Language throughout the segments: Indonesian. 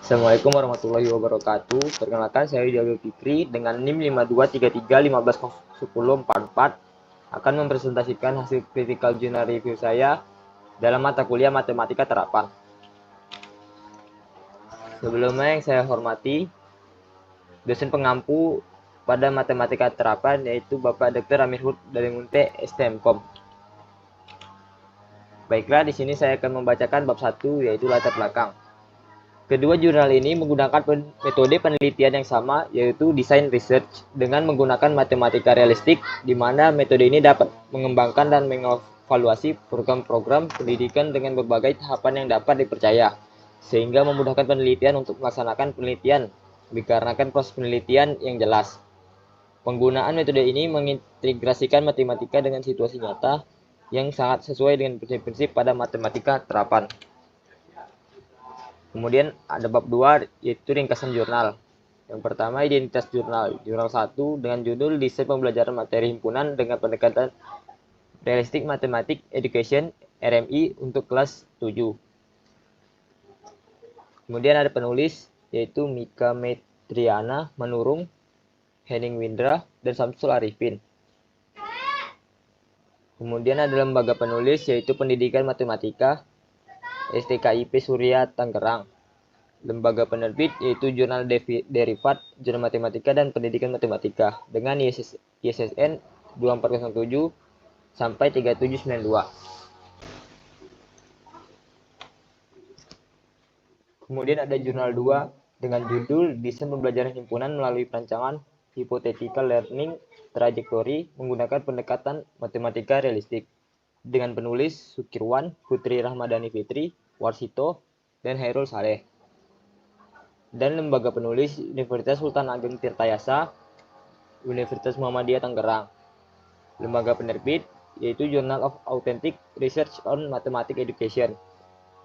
Assalamualaikum warahmatullahi wabarakatuh. Perkenalkan saya Jalil Fikri dengan NIM 5233151044 akan mempresentasikan hasil critical journal review saya dalam mata kuliah Matematika Terapan. Sebelumnya yang saya hormati dosen pengampu pada Matematika Terapan yaitu Bapak Dr. Amir Hud dari Munte STMkom. Baiklah, di sini saya akan membacakan bab 1 yaitu latar belakang. Kedua jurnal ini menggunakan metode penelitian yang sama, yaitu design research, dengan menggunakan matematika realistik, di mana metode ini dapat mengembangkan dan mengevaluasi program-program pendidikan dengan berbagai tahapan yang dapat dipercaya, sehingga memudahkan penelitian untuk melaksanakan penelitian, dikarenakan proses penelitian yang jelas. Penggunaan metode ini mengintegrasikan matematika dengan situasi nyata yang sangat sesuai dengan prinsip-prinsip pada matematika terapan. Kemudian ada bab 2 yaitu ringkasan jurnal. Yang pertama identitas jurnal. Jurnal 1 dengan judul Desain Pembelajaran Materi Himpunan dengan Pendekatan Realistik Mathematics Education RMI untuk kelas 7. Kemudian ada penulis yaitu Mika Metriana Manurung, Henning Windra, dan Samsul Arifin. Kemudian ada lembaga penulis yaitu Pendidikan Matematika STKIP Surya Tangerang. Lembaga penerbit yaitu Jurnal Derivat, Jurnal Matematika dan Pendidikan Matematika dengan ISSN 2407 sampai 3792. Kemudian ada Jurnal 2 dengan judul Desain Pembelajaran Himpunan melalui Perancangan Hypothetical Learning Trajectory menggunakan pendekatan matematika realistik dengan penulis Sukirwan, Putri Rahmadani Fitri, Warsito, dan Hairul Saleh. Dan lembaga penulis Universitas Sultan Ageng Tirtayasa, Universitas Muhammadiyah Tangerang. Lembaga penerbit yaitu Journal of Authentic Research on Mathematics Education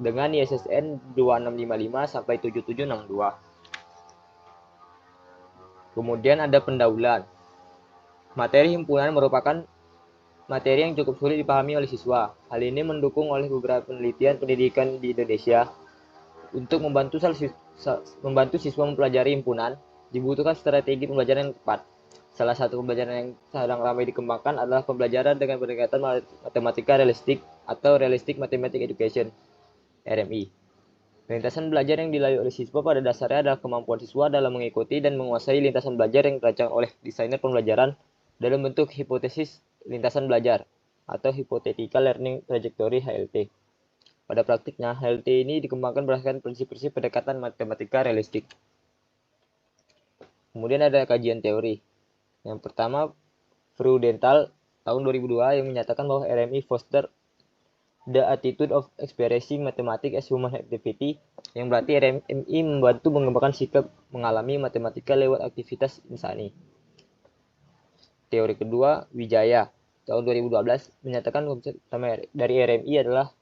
dengan ISSN 2655 sampai 7762. Kemudian ada pendahuluan. Materi himpunan merupakan materi yang cukup sulit dipahami oleh siswa. Hal ini mendukung oleh beberapa penelitian pendidikan di Indonesia. Untuk membantu siswa mempelajari himpunan, dibutuhkan strategi pembelajaran yang tepat. Salah satu pembelajaran yang sedang ramai dikembangkan adalah pembelajaran dengan pendekatan matematika realistik atau Realistic Mathematics Education (RMI). Lintasan belajar yang dilalui oleh siswa pada dasarnya adalah kemampuan siswa dalam mengikuti dan menguasai lintasan belajar yang dirancang oleh desainer pembelajaran dalam bentuk hipotesis lintasan belajar atau Hypothetical Learning Trajectory (HLT). Pada praktiknya, HLT ini dikembangkan berdasarkan prinsip-prinsip pendekatan matematika realistik. Kemudian ada kajian teori. Yang pertama, Freudenthal tahun 2002 yang menyatakan bahwa RMI foster the attitude of experiencing mathematics as human activity, yang berarti RMI membantu mengembangkan sikap mengalami matematika lewat aktivitas insani. Teori kedua, Wijaya tahun 2012 menyatakan konsep dari RMI adalah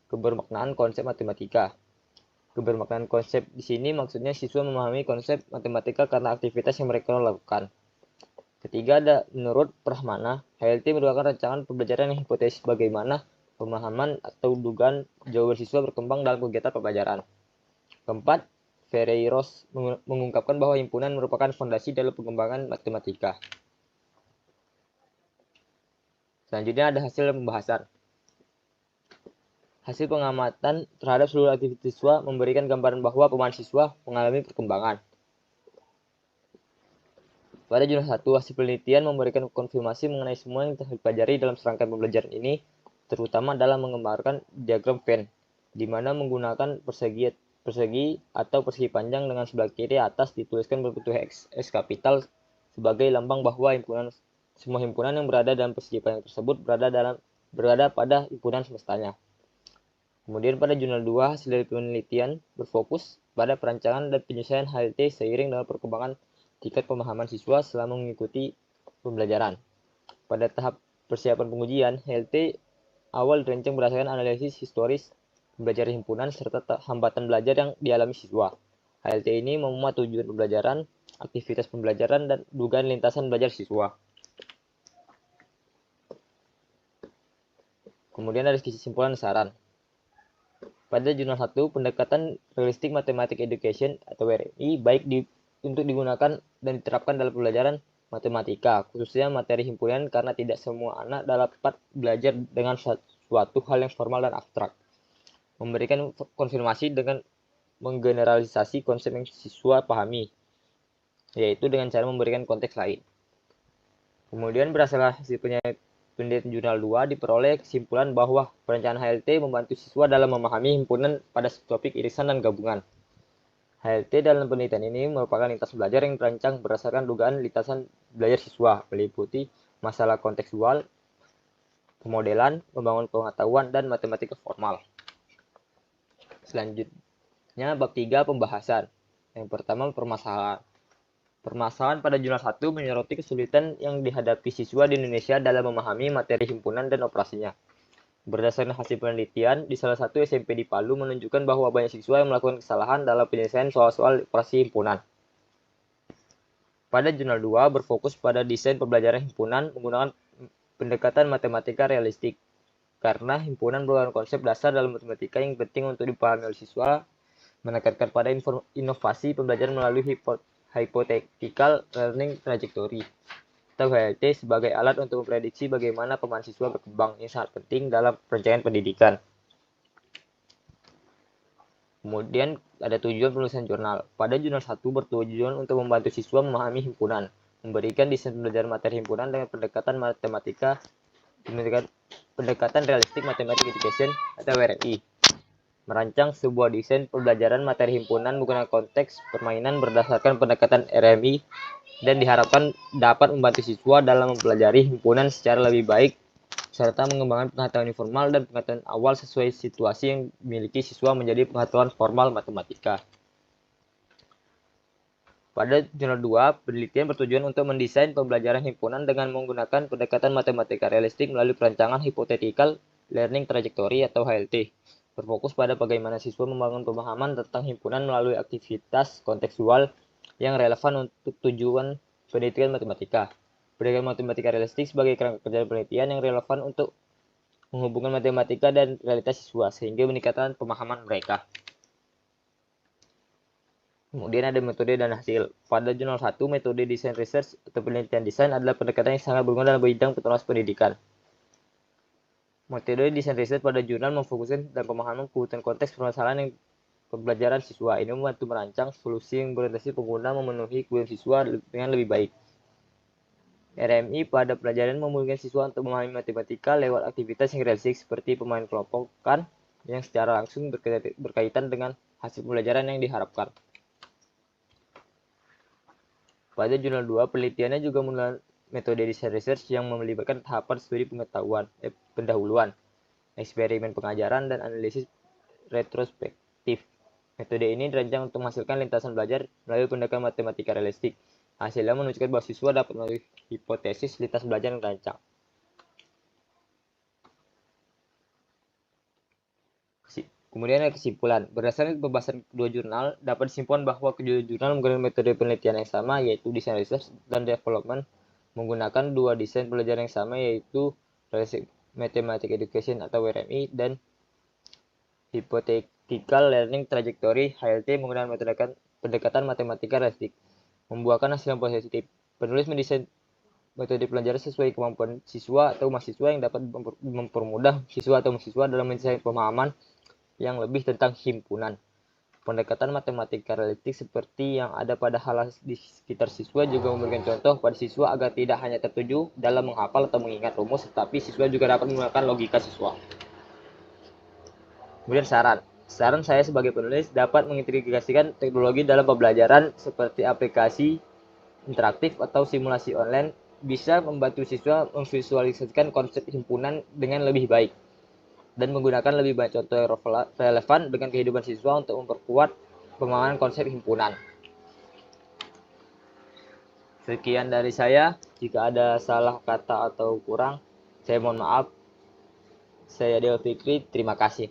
kebermaknaan konsep matematika. Kebermaknaan konsep di sini maksudnya siswa memahami konsep matematika karena aktivitas yang mereka lakukan. Ketiga ada menurut Prahmana, HLT merupakan rancangan pembelajaran yang hipotesis bagaimana pemahaman atau dugaan jawaban siswa berkembang dalam kegiatan pembelajaran. Keempat, Ferreiros mengungkapkan bahwa himpunan merupakan fondasi dalam pengembangan matematika. Selanjutnya ada hasil pembahasan. Hasil pengamatan terhadap seluruh aktivitas siswa memberikan gambaran bahwa pemahaman siswa mengalami perkembangan. Pada jurnal 1, hasil penelitian memberikan konfirmasi mengenai semua yang telah dipelajari dalam serangkaian pembelajaran ini, terutama dalam menggambarkan diagram Venn, di mana menggunakan persegi atau persegi panjang dengan sebelah kiri atas dituliskan berbentuk X kapital sebagai lambang bahwa semua himpunan yang berada dalam persegi panjang tersebut berada pada himpunan semestanya. Kemudian pada jurnal 2, hasil dari penelitian berfokus pada perancangan dan penyelesaian HLT seiring dengan perkembangan tingkat pemahaman siswa selama mengikuti pembelajaran. Pada tahap persiapan pengujian, HLT awal dirancang berdasarkan analisis historis pembelajaran himpunan serta hambatan belajar yang dialami siswa. HLT ini memuat tujuan pembelajaran, aktivitas pembelajaran, dan dugaan lintasan belajar siswa. Kemudian ada kesimpulan saran. Pada jurnal 1, pendekatan realistik Mathematics Education atau RMI baik untuk digunakan dan diterapkan dalam pembelajaran matematika, khususnya materi himpunan karena tidak semua anak dapat belajar dengan suatu hal yang formal dan abstrak. Memberikan konfirmasi dengan menggeneralisasi konsep yang siswa pahami, yaitu dengan cara memberikan konteks lain. Kemudian berdasarkan hasil penelitian jurnal 2 diperoleh kesimpulan bahwa perencanaan HLT membantu siswa dalam memahami himpunan pada topik irisan dan gabungan. HLT dalam penelitian ini merupakan lintas belajar yang dirancang berdasarkan dugaan lintasan belajar siswa, meliputi masalah kontekstual, pemodelan, membangun pengetahuan, dan matematika formal. Selanjutnya, bab 3 pembahasan. Yang pertama, permasalahan. Permasalahan pada jurnal 1 menyoroti kesulitan yang dihadapi siswa di Indonesia dalam memahami materi himpunan dan operasinya. Berdasarkan hasil penelitian, di salah satu SMP di Palu menunjukkan bahwa banyak siswa yang melakukan kesalahan dalam penyelesaian soal-soal operasi himpunan. Pada jurnal 2 berfokus pada desain pembelajaran himpunan menggunakan pendekatan matematika realistik. Karena himpunan merupakan konsep dasar dalam matematika yang penting untuk dipahami oleh siswa, menekankan pada inovasi pembelajaran melalui hypothetical learning trajectory atau HLT sebagai alat untuk memprediksi bagaimana pemahaman siswa berkembang. Ini sangat penting dalam perencanaan pendidikan. Kemudian ada tujuan penulisan jurnal. Pada jurnal 1 bertujuan untuk membantu siswa memahami himpunan, memberikan desain pembelajaran materi himpunan dengan pendekatan realistik Mathematics Education atau RMI. Merancang sebuah desain pembelajaran materi himpunan menggunakan konteks permainan berdasarkan pendekatan RMI dan diharapkan dapat membantu siswa dalam mempelajari himpunan secara lebih baik serta mengembangkan pengetahuan informal dan pengetahuan awal sesuai situasi yang dimiliki siswa menjadi pengetahuan formal matematika. Pada jurnal 2, penelitian bertujuan untuk mendesain pembelajaran himpunan dengan menggunakan pendekatan matematika realistik melalui perancangan hypothetical learning trajectory atau HLT. Berfokus pada bagaimana siswa membangun pemahaman tentang himpunan melalui aktivitas kontekstual yang relevan untuk tujuan penelitian matematika. Pendekatan matematika realistik sebagai kerangka kerja penelitian yang relevan untuk menghubungkan matematika dan realitas siswa sehingga meningkatkan pemahaman mereka. Kemudian ada metode dan hasil. Pada jurnal 1, metode desain research atau penelitian desain adalah pendekatan yang sangat berguna dalam bidang pendidikan. Metode desain riset pada jurnal memfokuskan dan pemahaman kebutuhan konteks permasalahan yang pembelajaran siswa. Ini membantu merancang solusi yang berorientasi pengguna memenuhi kebutuhan siswa dengan lebih baik. RMI pada pelajaran memungkinkan siswa untuk memahami matematika lewat aktivitas yang realistik seperti pemain kelompokan yang secara langsung berkaitan dengan hasil pembelajaran yang diharapkan. Pada jurnal 2, penelitiannya juga menggunakan metode desain research yang melibatkan tahapan studi pendahuluan, eksperimen pengajaran, dan analisis retrospektif. Metode ini dirancang untuk menghasilkan lintasan belajar melalui pendekatan matematika realistik. Hasilnya menunjukkan bahwa siswa dapat melalui hipotesis lintas belajar yang dirancang. Kemudian ada kesimpulan. Berdasarkan pembahasan kedua jurnal, dapat disimpulkan bahwa kedua jurnal menggunakan metode penelitian yang sama, yaitu desain research dan development, menggunakan dua desain pelajaran yang sama, yaitu Realistic Mathematics Education atau RMI dan Hypothetical Learning Trajectory HLT menggunakan pendekatan matematika realistik, membuahkan hasil yang positif. Penulis mendesain metode pelajaran sesuai kemampuan siswa atau mahasiswa yang dapat mempermudah siswa atau mahasiswa dalam mencapai pemahaman yang lebih tentang himpunan. Pendekatan matematika realistik seperti yang ada pada hal di sekitar siswa juga memberikan contoh pada siswa agar tidak hanya tertuju dalam menghafal atau mengingat rumus, tetapi siswa juga dapat menggunakan logika siswa. Kemudian saran saya sebagai penulis dapat mengintegrasikan teknologi dalam pembelajaran seperti aplikasi interaktif atau simulasi online bisa membantu siswa memvisualisasikan konsep himpunan dengan lebih baik dan menggunakan lebih banyak contoh yang relevan dengan kehidupan siswa untuk memperkuat pemahaman konsep himpunan. Sekian dari saya. Jika ada salah kata atau kurang, saya mohon maaf. Saya Dewa Fikri, terima kasih.